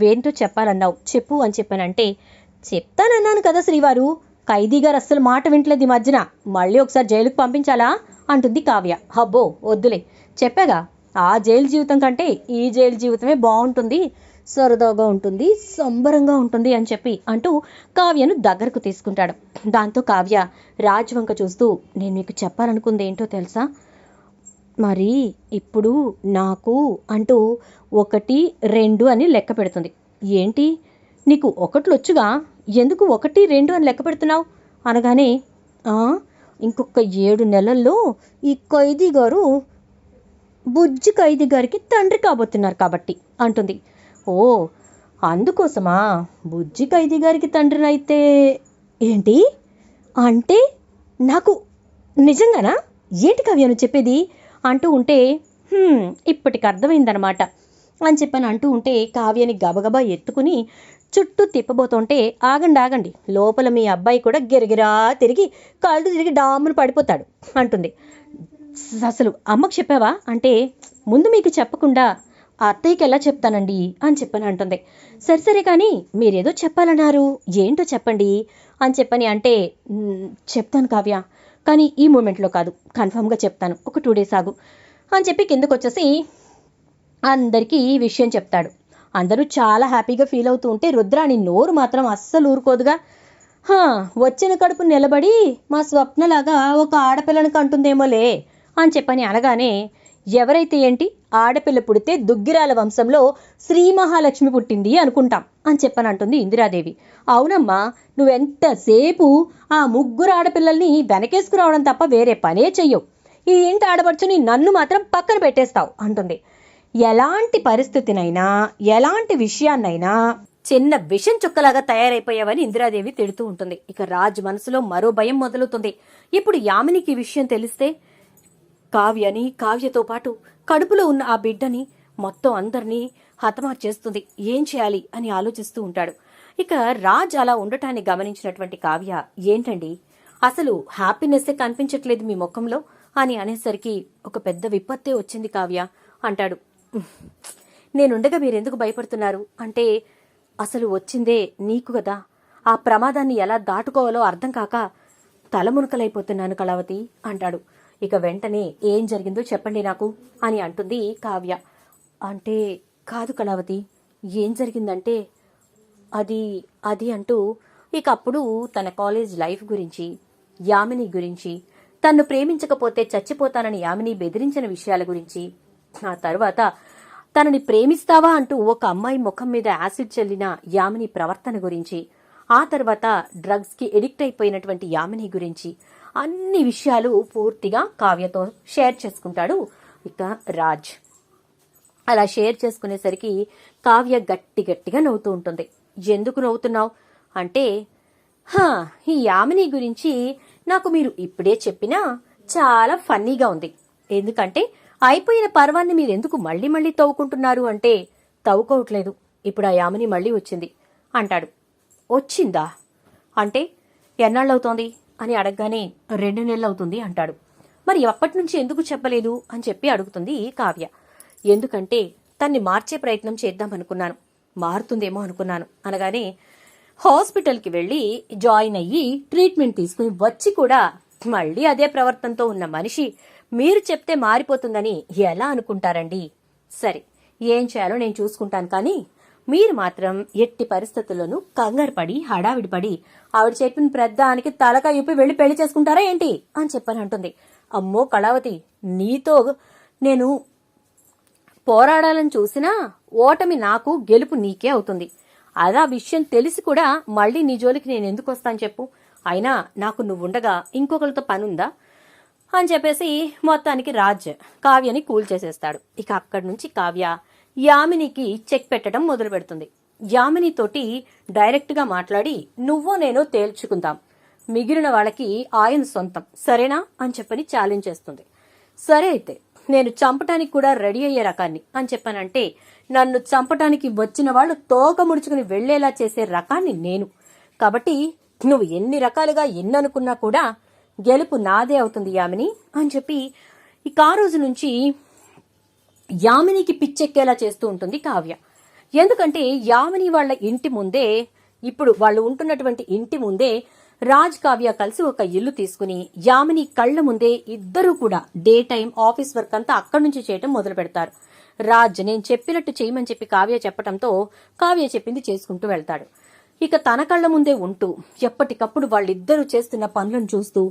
వేంటో చెప్పాలన్నావు, చెప్పు అని చెప్పానంటే, చెప్తానన్నాను కదా శ్రీవారు, ఖైదీ గారు అస్సలు మాట వింటలేదు ఈ మధ్యన, మళ్ళీ ఒకసారి జైలుకు పంపించాలా అంటుంది కావ్య. అబ్బో వద్దులే, చెప్పాగా ఆ జైలు జీవితం కంటే ఈ జైలు జీవితమే బాగుంటుంది, సరదాగా ఉంటుంది, సంబరంగా ఉంటుంది అని చెప్పి అంటూ కావ్యను దగ్గరకు తీసుకుంటాడు. దాంతో కావ్య రాజ్ వంక చూస్తూ, నేను మీకు చెప్పాలనుకుంది ఏంటో తెలుసా, మరి ఇప్పుడు నాకు అంటూ 1, 2 అని లెక్క పెడుతుంది. ఏంటి నీకు ఒకట్లొచ్చుగా, ఎందుకు 1, 2 అని లెక్క పెడుతున్నావు అనగానే, ఇంకొక 7 నెలల్లో ఈ ఖైదీ గారు బుజ్జి ఖైదీ గారికి తండ్రి కాబోతున్నారు కాబట్టి అంటుంది. ఓ అందుకోసమా, బుజ్జి ఖైదీ గారికి తండ్రినైతే ఏంటి అంటే నాకు నిజంగానా, ఏంటి కావ్యను చెప్పేది అంటూ ఉంటే, ఇప్పటికి అర్థమైందనమాట అని చెప్పని అంటూ ఉంటే కావ్యని గబగబా ఎత్తుకుని చుట్టూ తిప్పబోతుంటే, ఆగండి లోపల మీ అబ్బాయి కూడా గిరగిరా తిరిగి కాళ్ళు తిరిగి డామును పడిపోతాడు అంటుంది. అసలు అమ్మకు చెప్పావా అంటే, ముందు మీకు చెప్పకుండా అత్తయ్యకి ఎలా చెప్తానండి అని చెప్పని అంటుంది. సరే కానీ మీరేదో చెప్పాలన్నారు, ఏంటో చెప్పండి అని చెప్పని అంటే, చెప్తాను కావ్య, కానీ ఈ మూమెంట్లో కాదు, కన్ఫామ్గా చెప్తాను, ఒక 2 days ఆగు అని చెప్పి కిందకు వచ్చేసి అందరికీ ఈ విషయం చెప్తాడు. అందరూ చాలా హ్యాపీగా ఫీల్ అవుతూ ఉంటే రుద్రాణి నోరు మాత్రం అస్సలు ఊరుకోదుగా. వచ్చిన కడుపు నిలబడి మా స్వప్నలాగా ఒక ఆడపిల్లని కంటుందేమోలే అని చెప్పని అనగానే, ఎవరైతే ఏంటి, ఆడపిల్ల పుడితే దుగ్గిరాల వంశంలో శ్రీ మహాలక్ష్మి పుట్టింది అనుకుంటాం అని చెప్పని అంటుంది ఇందిరాదేవి. అవునమ్మా, నువ్వెంతసేపు ఆ 3 ఆడపిల్లల్ని వెనకేసుకురావడం తప్ప వేరే పనే చెయ్యవు, ఈ ఇంటి ఆడపడుచుని నన్ను మాత్రం పక్కన పెట్టేస్తావు అంటుంది. ఎలాంటి పరిస్థితినైనా ఎలాంటి విషయాన్నైనా చిన్న విషం చుక్కలాగా తయారైపోయావని ఇందిరాదేవి తిడుతూ ఉంటుంది. ఇక రాజ్ మనసులో మరో భయం మొదలవుతుంది. ఇప్పుడు యామినికి విషయం తెలిస్తే కావ్యని, కావ్యతో పాటు కడుపులో ఉన్న ఆ బిడ్డని, మొత్తం అందరినీ హతమార్చేస్తుంది, ఏం చేయాలి అని ఆలోచిస్తూ ఉంటాడు. ఇక రాజ్ అలా ఉండటాన్ని గమనించినటువంటి కావ్య, ఏంటండి అసలు హ్యాపీనెస్సే కనిపించట్లేదు మీ ముఖంలో అని అనేసరికి, ఒక పెద్ద విపత్తే వచ్చింది కావ్య అంటాడు. నేనుండగా మీరెందుకు భయపడుతున్నారు అంటే, అసలు వచ్చిందే నీకు కదా, ఆ ప్రమాదాన్ని ఎలా దాటుకోవాలో అర్థం కాక తలమునకలైపోతున్నాను కళావతి అంటాడు. ఇక వెంటనే ఏం జరిగిందో చెప్పండి నాకు అని అంటుంది కావ్య. అంటే కాదు కళావతి, ఏం జరిగిందంటే అది అంటూ ఇక అప్పుడు తన కాలేజ్ లైఫ్ గురించి, యామిని గురించి, తన్ను ప్రేమించకపోతే చచ్చిపోతానని యామిని బెదిరించిన విషయాల గురించి, ఆ తర్వాత తనని ప్రేమిస్తావా అంటూ ఒక అమ్మాయి ముఖం మీద యాసిడ్ చల్లిన యామిని ప్రవర్తన గురించి, ఆ తర్వాత డ్రగ్స్ కి ఎడిక్ట్ అయిపోయినటువంటి యామిని గురించి, అన్ని విషయాలు పూర్తిగా కావ్యతో షేర్ చేసుకుంటాడు ఇక రాజ్. అలా షేర్ చేసుకునేసరికి కావ్య గట్టిగా నవ్వుతూ ఉంటుంది. ఎందుకు నవ్వుతున్నావు అంటే, ఈ యామిని గురించి నాకు మీరు ఇప్పుడే చెప్పినా చాలా ఫన్నీగా ఉంది, ఎందుకంటే అయిపోయిన పర్వాన్ని మీరెందుకు మళ్ళీ తవ్వుకుంటున్నారు అంటే, తవ్వుకోవట్లేదు, ఇప్పుడు ఆ యామిని మళ్ళీ వచ్చింది అంటాడు. వచ్చిందా అంటే ఎన్నాళ్ళవుతోంది అని అడగగానే 2 నెలలు అవుతుంది అంటాడు. మరి అప్పటి నుంచి ఎందుకు చెప్పలేదు అని చెప్పి అడుగుతుంది కావ్య. ఎందుకంటే తన్ని మార్చే ప్రయత్నం చేద్దామనుకున్నాను, మారుతుందేమో అనుకున్నాను అనగానే, హాస్పిటల్కి వెళ్ళి జాయిన్ అయ్యి ట్రీట్మెంట్ తీసుకుని వచ్చి కూడా మళ్ళీ అదే ప్రవర్తనతో ఉన్న మనిషి మీరు చెప్తే మారిపోతుందని ఎలా అనుకుంటారండి? సరే, ఏం చేయాలో నేను చూసుకుంటాను, కానీ మీరు మాత్రం ఎట్టి పరిస్థితుల్లోనూ కంగారు పడి హడావిడి పడి ఆవిడ చెప్పిన ప్రధానికి తలకాయ ఊపి వెళ్లి పెళ్లి చేసుకుంటారా ఏంటి అని చెప్పని అంటుంది. అమ్మో కళావతి, నీతో నేను పోరాడాలని చూసినా ఓటమి నాకు, గెలుపు నీకే అవుతుంది. అదా విషయం తెలిసి కూడా మళ్ళీ నీ జోలికి నేను ఎందుకు వస్తాను చెప్పు, అయినా నాకు నువ్వుండగా ఇంకొకరితో పనుందా అని చెప్పేసి మొత్తానికి రాజ్ కావ్యని కూల్ చేసేస్తాడు. ఇక అక్కడి నుంచి కావ్య యామినికి చెక్ పెట్టడం మొదలు పెడుతుంది. యామినితోటి డైరెక్ట్ గా మాట్లాడి, నువ్వో నేనో తేల్చుకుందాం, మిగిలిన వాళ్ళకి ఆయన సొంతం, సరేనా అని చెప్పని ఛాలెంజ్ చేస్తుంది. సరే అయితే నేను చంపటానికి కూడా రెడీ అయ్యే రకాన్ని అని చెప్పానంటే, నన్ను చంపటానికి వచ్చిన వాళ్ళు తోక ముడుచుకుని వెళ్లేలా చేసే రకాన్ని నేను, కాబట్టి నువ్వు ఎన్ని రకాలుగా ఎన్ననుకున్నా కూడా గెలుపు నాదే అవుతుంది యామిని అని చెప్పి ఇక ఆ రోజు నుంచి యామినికి పిచ్చెక్కేలా చేస్తూ ఉంటుంది కావ్య. ఎందుకంటే యామిని వాళ్ళ ఇంటి ముందే, ఇప్పుడు వాళ్ళు ఉంటున్నటువంటి ఇంటి ముందే రాజ్ కావ్య కలిసి ఒక ఇల్లు తీసుకుని యామిని కళ్ల ముందే ఇద్దరూ కూడా డే టైం ఆఫీస్ వర్క్ అంతా అక్కడి నుంచి చేయటం మొదలు పెడతారు. రాజ్ నేను చెప్పినట్టు చేయమని చెప్పి కావ్య చెప్పడంతో కావ్య చెప్పింది చేసుకుంటూ వెళ్తాడు. ఇక తన కళ్ల ముందే ఉంటూ ఎప్పటికప్పుడు వాళ్ళిద్దరూ చేస్తున్న పనులను చూస్తూ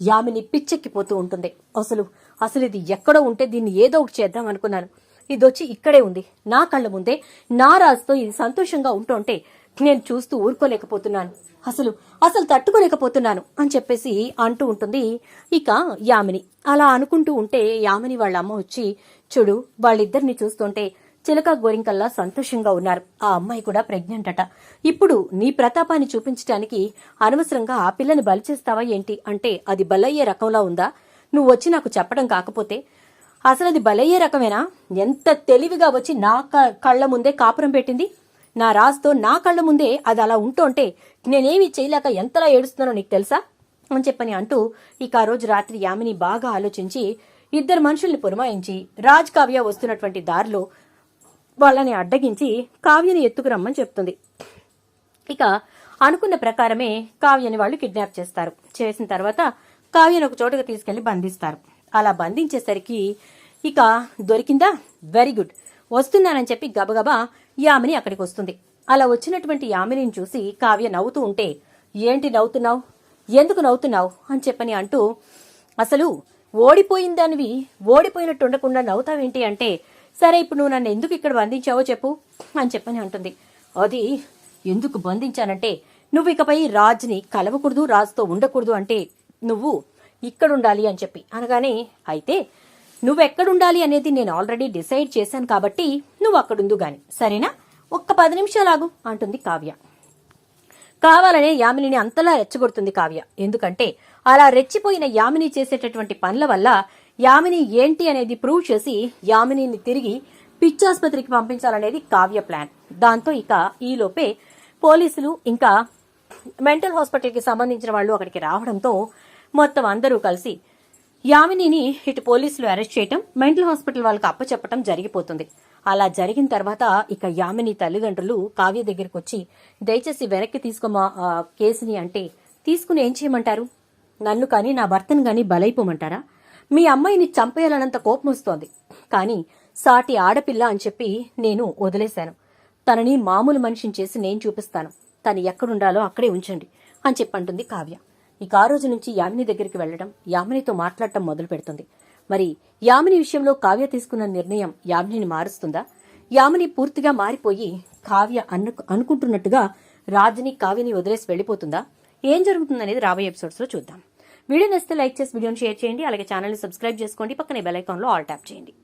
యామిని పిచ్చెక్కిపోతూ ఉంటుంది. అసలు ఇది ఎక్కడో ఉంటే దీన్ని ఏదో ఒకటి చేద్దాం అనుకున్నాను, ఇదొచ్చి ఇక్కడే ఉంది నా కళ్ల ముందే, నా రాజుతో ఇది సంతోషంగా ఉంటుంటే నేను చూస్తూ ఊరుకోలేకపోతున్నాను, అసలు తట్టుకోలేకపోతున్నాను అని చెప్పేసి అంటూ ఉంటుంది ఇక యామిని. అలా అనుకుంటూ ఉంటే యామిని వాళ్ళ అమ్మ వచ్చి, చూడు వాళ్ళిద్దరిని చూస్తుంటే చిలక గోరింకల్లా సంతోషంగా ఉన్నారు, ఆ అమ్మాయి కూడా ప్రెగ్నెంట్ అట, ఇప్పుడు నీ ప్రతాపాన్ని చూపించడానికి అనవసరంగా ఆ పిల్లని బలి చేస్తావా ఏంటి అంటే అది బలయ్యే రకంలా ఉందా, నువ్వు వచ్చి నాకు చెప్పడం కాకపోతే అసలు అది బలయ్యే రకమేనా, ఎంత తెలివిగా వచ్చి నా కళ్ల ముందే కాపురం పెట్టింది, నా రాజుతో నా కళ్ల ముందే అది అలా ఉంటుంటే నేనేమి చేయలేక ఎంతలా ఏడుస్తున్నానో నీకు తెలుసా అని చెప్పని అంటూ ఇక ఆ రోజు రాత్రి యామిని బాగా ఆలోచించి ఇద్దరు మనుషుల్ని పురమాయించి రాజ్ కావ్య వస్తున్నటువంటి దారిలో వాళ్ళని అడ్డగించి కావ్యని ఎత్తుకురమ్మని చెప్తుంది. ఇక అనుకున్న ప్రకారమే కావ్యని వాళ్ళు కిడ్నాప్ చేస్తారు. చేసిన తర్వాత కావ్యని ఒక చోటుకు తీసుకెళ్లి బంధిస్తారు. అలా బంధించేసరికి ఇక దొరికిందా, వెరీ గుడ్, వస్తున్నానని చెప్పి గబగబా యామిని అక్కడికి వస్తుంది. అలా వచ్చినటువంటి యామినిని చూసి కావ్య నవ్వుతూ ఉంటే, ఏంటి నవ్వుతున్నావు, ఎందుకు నవ్వుతున్నావు అని చెప్పని అంటూ, అసలు ఓడిపోయిందానివి ఓడిపోయినట్టు ఉండకుండా నవ్వుతావేంటి అంటే, సరే ఇప్పుడు నువ్వు నన్ను ఎందుకు ఇక్కడ బంధించావో చెప్పు అని చెప్పని అంటుంది. అది ఎందుకు బంధించానంటే, నువ్వు ఇకపై రాజ్ని కలవకూడదు, రాజుతో ఉండకూడదు అంటే నువ్వు ఇక్కడుండాలి అని చెప్పి అనగానే, అయితే నువ్వెక్కడుండాలి అనేది నేను ఆల్రెడీ డిసైడ్ చేశాను కాబట్టి నువ్వు అక్కడుందు గాని, సరేనా, ఒక్క 10 నిమిషాలాగు అంటుంది కావ్య. కావాలనే యామినిని అంతలా రెచ్చగొడుతుంది కావ్య. ఎందుకంటే అలా రెచ్చిపోయిన యామిని చేసేటటువంటి పనుల వల్ల యామిని ఏంటి అనేది ప్రూవ్ చేసి యామినిని తిరిగి పిచ్చాసుపత్రికి పంపించాలనేది కావ్య ప్లాన్. దాంతో ఇక ఈలోపే పోలీసులు ఇంకా మెంటల్ హాస్పిటల్కి సంబంధించిన వాళ్ళు అక్కడికి రావడంతో మొత్తం అందరూ కలిసి యామినిని ఇటు పోలీసులు అరెస్ట్ చేయటం, మెంటల్ హాస్పిటల్ వాళ్ళకి అప్పచెప్పటం జరిగిపోతుంది. అలా జరిగిన తర్వాత ఇక యామిని తల్లిదండ్రులు కావ్య దగ్గరికి వచ్చి, దయచేసి వెనక్కి తీసుకోమా కేసుని అంటే, తీసుకుని ఏం చేయమంటారు, నన్ను కానీ నా భర్తను కానీ బలైపోమంటారా, మీ అమ్మాయిని చంపేయాలన్నంత కోపం వస్తోంది, కానీ సాటి ఆడపిల్ల అని చెప్పి నేను వదిలేశాను, తనని మామూలు మనిషిని చేసి నేను చూపిస్తాను, తను ఎక్కడుండాలో అక్కడే ఉంచండి అని చెప్పంటుంది కావ్య. ఇక ఆ రోజు నుంచి యామిని దగ్గరికి వెళ్లడం, యామినితో మాట్లాడటం మొదలు పెడుతుంది. మరి యామిని విషయంలో కావ్య తీసుకున్న నిర్ణయం యామినిని మారుస్తుందా, యామిని పూర్తిగా మారిపోయి కావ్య అనుకుంటున్నట్టుగా రాజుని కావ్యని వదిలేసి వెళ్లిపోతుందా, ఏం జరుగుతుందనేది రాబోయే ఎపిసోడ్స్ లో చూద్దాం. వీడియో నచ్చితే లైక్ చేసి వీడియోని షేర్ చేయండి, అలాగే ఛానల్ ని సబ్స్క్రైబ్ చేసుకోండి, పక్కనే బెల్ ఐకాన్ లో ఆల్ ట్యాప్ చేయండి.